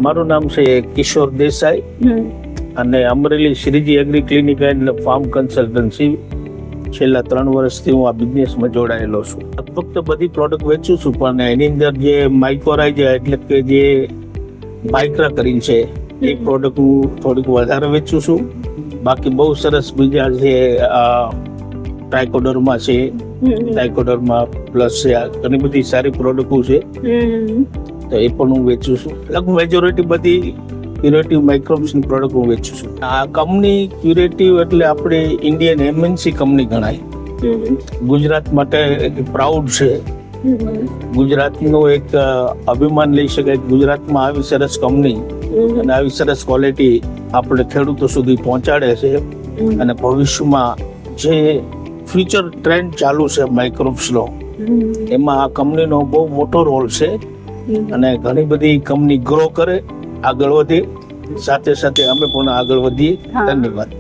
મારું નામ છે કિશોર દેસાઈ અને Amreli Shriji agri clinic and farm consultancy છેલ્લા 3 વર્ષથી હું આ બિઝનેસમાં જોડાયેલો છું. ફક્ત બધી પ્રોડક્ટ વેચું છું, પણ એની અંદર જે માઇકોરાઇઝા એટલે કે જે માઇક્રા કરીને છે એ પ્રોડક્ટ હું થોડીક વધારે વેચું છું. બાકી બહુ સરસ બીજા છે ટ્રાયકોડર્મા છે, ટ્રાયકોડર્મા પ્લસ છે, આ ઘણી બધી સારી પ્રોડક્ટો છે તો એ પણ હું વેચું છું. લગભગ મેજોરિટી બધી ક્યુરેટિવ માઇક્રોબ્સની પ્રોડક્ટ હું વેચું છું. આ કંપની ક્યુરેટિવ એટલે આપણે ઇન્ડિયન એમએનસી કંપની ગણાય. ગુજરાત માટે પ્રાઉડ છે. ગુજરાતનું એક અભિમાન લઈ શકાય. ગુજરાતમાં આવી સરસ કંપની અને આવી સરસ ક્વોલિટી આપણે ખેડૂતો સુધી પહોંચાડે છે અને ભવિષ્યમાં જે ફ્યુચર ટ્રેન્ડ ચાલુ છે માઇક્રોબ્સનો, એમાં આ કંપનીનો બહુ મોટો રોલ છે અને ઘણી બધી કંપની ગ્રો કરે, આગળ વધે, સાથે સાથે અમે પણ આગળ વધીએ. ધન્યવાદ.